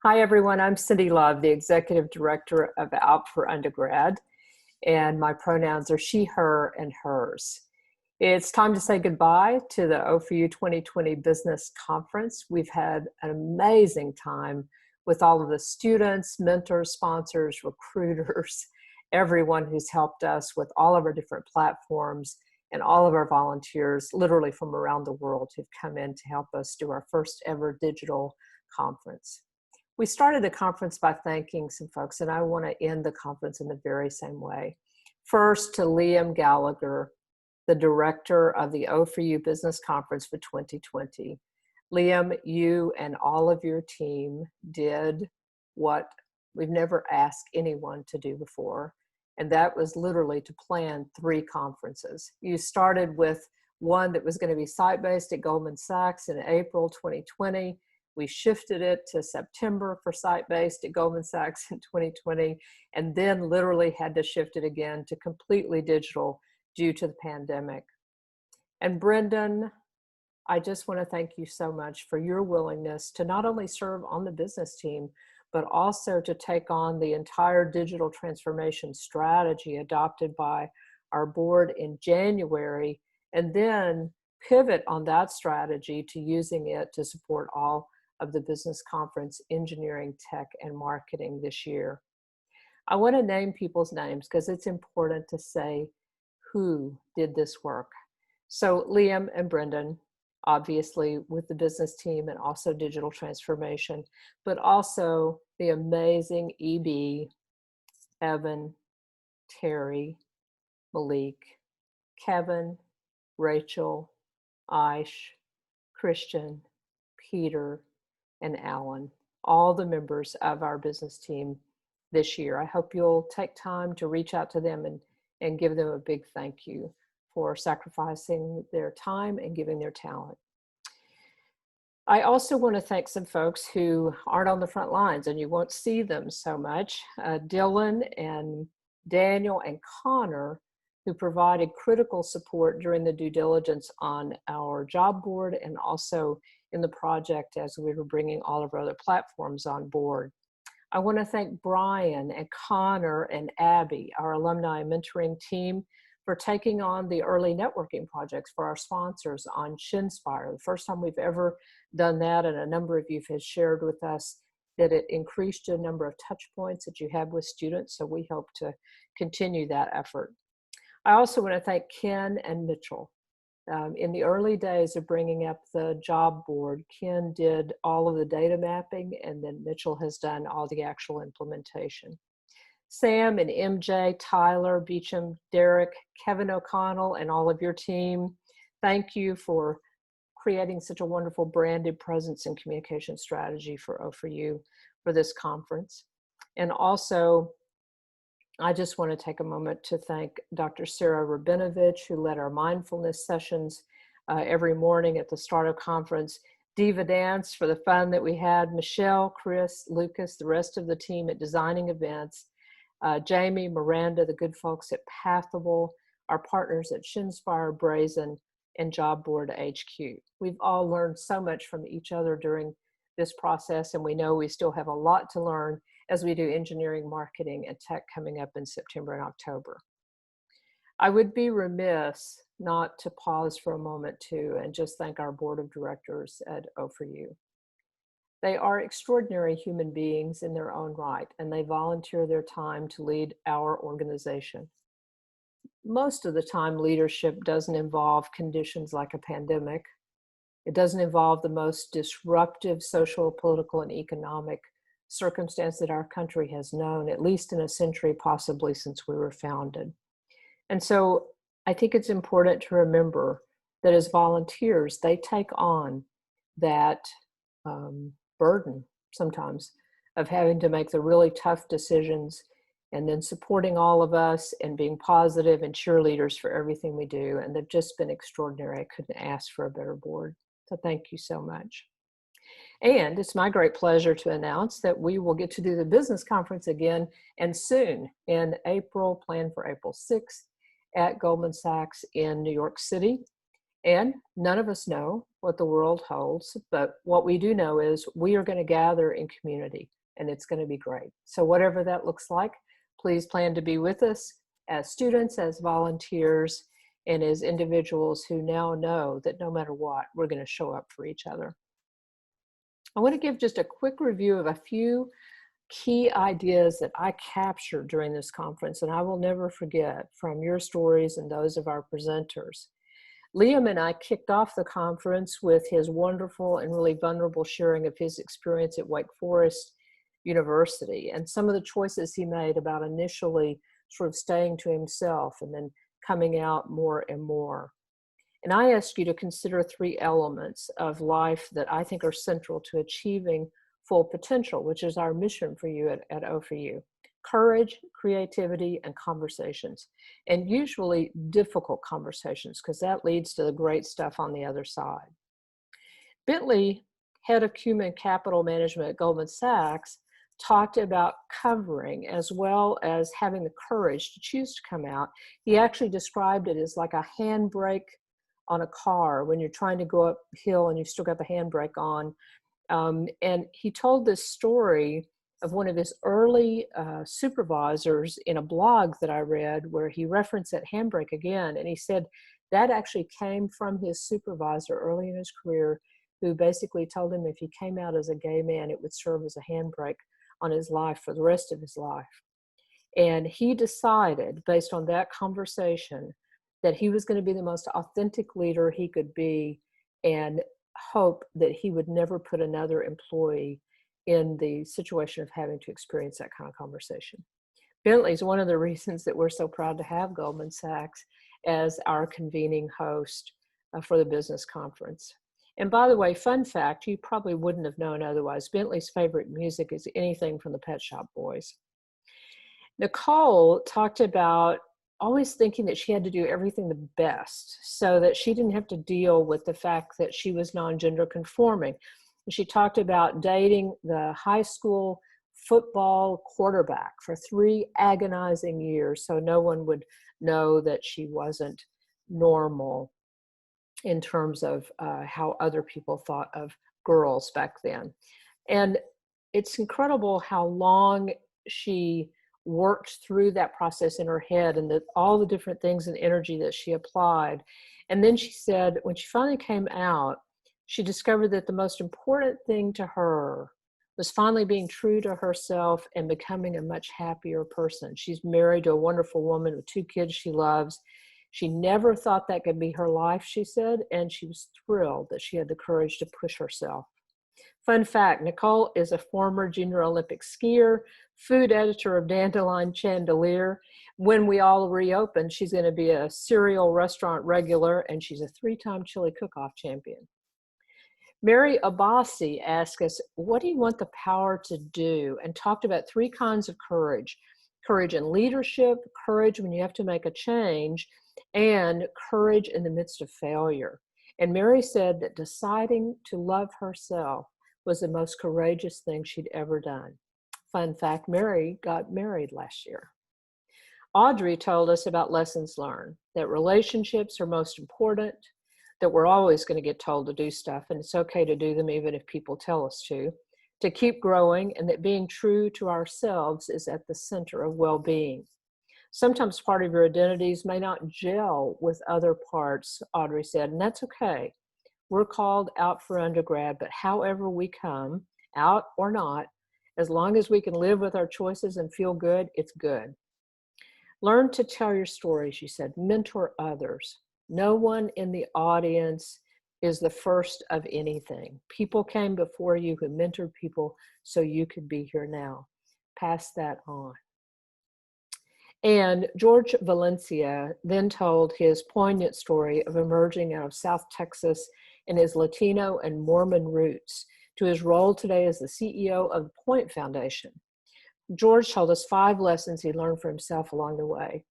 Hi, everyone. I'm Cindy Love, the Executive Director of Out for Undergrad, and my pronouns are she, her, and hers. It's time to say goodbye to the O4U 2020 Business Conference. We've had an amazing time with all of the students, mentors, sponsors, recruiters, everyone who's helped us with all of our different platforms, and all of our volunteers, literally from around the world, who've come in to help us do our first ever digital conference. We started the conference by thanking some folks, and I want to end the conference in the very same way. First, to Liam Gallagher, the director of the O4U Business Conference for 2020. Liam, you and all of your team did what we've never asked anyone to do before, and that was literally to plan 3 conferences. You started with one that was going to be site-based at Goldman Sachs in April 2020. We shifted it to September for site-based at Goldman Sachs in 2020, and then literally had to shift it again to completely digital due to the pandemic. And Brendan, I just want to thank you so much for your willingness to not only serve on the business team, but also to take on the entire digital transformation strategy adopted by our board in January, and then pivot on that strategy to using it to support all of the business conference, engineering, tech, and marketing this year. I want to name people's names because it's important to say who did this work. So Liam and Brendan, obviously with the business team and also digital transformation, but also the amazing EB, Evan, Terry, Malik, Kevin, Rachel, Aish, Christian, Peter, and Alan, all the members of our business team this year. I hope you'll take time to reach out to them and give them a big thank you for sacrificing their time and giving their talent. I also want to thank some folks who aren't on the front lines and you won't see them so much. Dylan and Daniel and Connor, who provided critical support during the due diligence on our job board and also in the project as we were bringing all of our other platforms on board. I want to thank Brian and Connor and Abby, our alumni mentoring team, for taking on the early networking projects for our sponsors on Shinspire. The first time we've ever done that, and a number of you have shared with us that it increased the number of touch points that you have with students, so we hope to continue that effort. I also want to thank Ken and Mitchell. In the early days of bringing up the job board, Ken did all of the data mapping, and then Mitchell has done all the actual implementation. Sam and MJ, Tyler, Beecham, Derek, Kevin O'Connell, and all of your team, thank you for creating such a wonderful branded presence and communication strategy for O4U for this conference. And also, I just want to take a moment to thank Dr. Sarah Rabinovich, who led our mindfulness sessions every morning at the start of conference, Diva Dance for the fun that we had, Michelle, Chris, Lucas, the rest of the team at Designing Events, Jamie, Miranda, the good folks at Pathable, our partners at Shinspire, Brazen, and Job Board HQ. We've all learned so much from each other during this process, and we know we still have a lot to learn as we do engineering, marketing, and tech coming up in September and October. I would be remiss not to pause for a moment too and just thank our board of directors at O4U. They are extraordinary human beings in their own right, and they volunteer their time to lead our organization. Most of the time, leadership doesn't involve conditions like a pandemic. It doesn't involve the most disruptive social, political, and economic circumstance that our country has known, at least in a century, possibly since we were founded. And so I think it's important to remember that as volunteers, they take on that burden sometimes of having to make the really tough decisions and then supporting all of us and being positive and cheerleaders for everything we do. And they've just been extraordinary. I couldn't ask for a better board. So thank you so much. And it's my great pleasure to announce that we will get to do the business conference again and soon in April, planned for April 6th at Goldman Sachs in New York City. And none of us know what the world holds, but what we do know is we are going to gather in community, and it's going to be great. So whatever that looks like, please plan to be with us as students, as volunteers, and as individuals who now know that no matter what, we're going to show up for each other. I want to give just a quick review of a few key ideas that I captured during this conference, and I will never forget from your stories and those of our presenters. Liam and I kicked off the conference with his wonderful and really vulnerable sharing of his experience at Wake Forest University and some of the choices he made about initially sort of staying to himself and then coming out more and more. And I ask you to consider three elements of life that I think are central to achieving full potential, which is our mission for you at O4U. Courage, creativity, and conversations. And usually difficult conversations, because that leads to the great stuff on the other side. Bentley, head of human capital management at Goldman Sachs, talked about covering as well as having the courage to choose to come out. He actually described it as like a handbrake on a car when you're trying to go uphill and you've still got the handbrake on. And he told this story of one of his early supervisors in a blog that I read where he referenced that handbrake again. And he said that actually came from his supervisor early in his career, who basically told him if he came out as a gay man, it would serve as a handbrake on his life for the rest of his life. And he decided, based on that conversation, that he was going to be the most authentic leader he could be and hope that he would never put another employee in the situation of having to experience that kind of conversation. Bentley is one of the reasons that we're so proud to have Goldman Sachs as our convening host for the business conference. And by the way, fun fact, you probably wouldn't have known otherwise, Bentley's favorite music is anything from the Pet Shop Boys. Nicole talked about always thinking that she had to do everything the best so that she didn't have to deal with the fact that she was non-gender conforming. She talked about dating the high school football quarterback for 3 agonizing years so no one would know that she wasn't normal in terms of how other people thought of girls back then. And it's incredible how long she worked through that process in her head and all the different things and energy that she applied. And then she said, when she finally came out, she discovered that the most important thing to her was finally being true to herself and becoming a much happier person. She's married to a wonderful woman with 2 kids she loves. She never thought that could be her life, she said, and she was thrilled that she had the courage to push herself. Fun fact, Nicole is a former Junior Olympic skier, food editor of Dandelion Chandelier. When we all reopen, she's going to be a serial restaurant regular, and she's a 3-time chili cook-off champion. Mary Abbasi asked us, what do you want the power to do? And talked about 3 kinds of courage. Courage in leadership, courage when you have to make a change, and courage in the midst of failure. And Mary said that deciding to love herself was the most courageous thing she'd ever done. Fun fact, Mary got married last year. Audrey told us about lessons learned, that relationships are most important, that we're always going to get told to do stuff, and it's okay to do them even if people tell us to keep growing, and that being true to ourselves is at the center of well-being. Sometimes part of your identities may not gel with other parts, Audrey said, and that's okay. We're called out for undergrad, but however we come, out or not, as long as we can live with our choices and feel good, it's good. Learn to tell your story, she said. Mentor others. No one in the audience is the first of anything. People came before you who mentored people so you could be here now. Pass that on. And George Valencia then told his poignant story of emerging out of South Texas and his Latino and Mormon roots to his role today as the CEO of the Point Foundation. George told us 5 lessons he learned for himself along the way.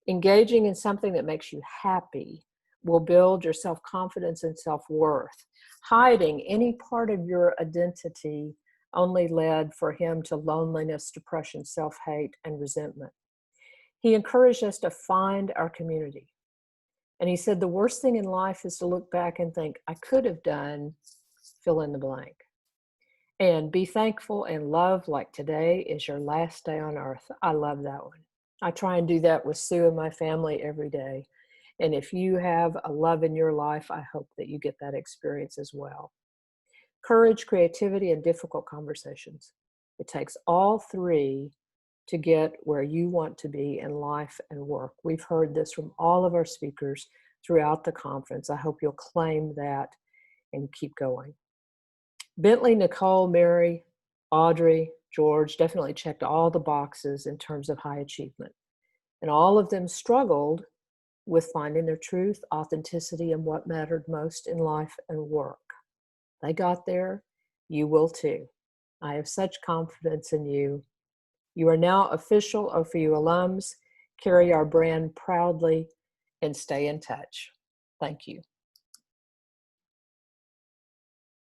Engaging in something that makes you happy will build your self-confidence and self-worth. Hiding any part of your identity only led for him to loneliness, depression, self-hate, and resentment. He encouraged us to find our community. And he said, the worst thing in life is to look back and think, I could have done fill in the blank. And be thankful and love like today is your last day on earth. I love that one. I try and do that with Sue and my family every day. And if you have a love in your life, I hope that you get that experience as well. Courage, creativity, and difficult conversations. It takes all three to get where you want to be in life and work. We've heard this from all of our speakers throughout the conference. I hope you'll claim that and keep going. Bentley, Nicole, Mary, Audrey, George definitely checked all the boxes in terms of high achievement. And all of them struggled with finding their truth, authenticity, and what mattered most in life and work. They got there. You will too. I have such confidence in you. You are now official OFU alums. Carry our brand proudly and stay in touch. Thank you.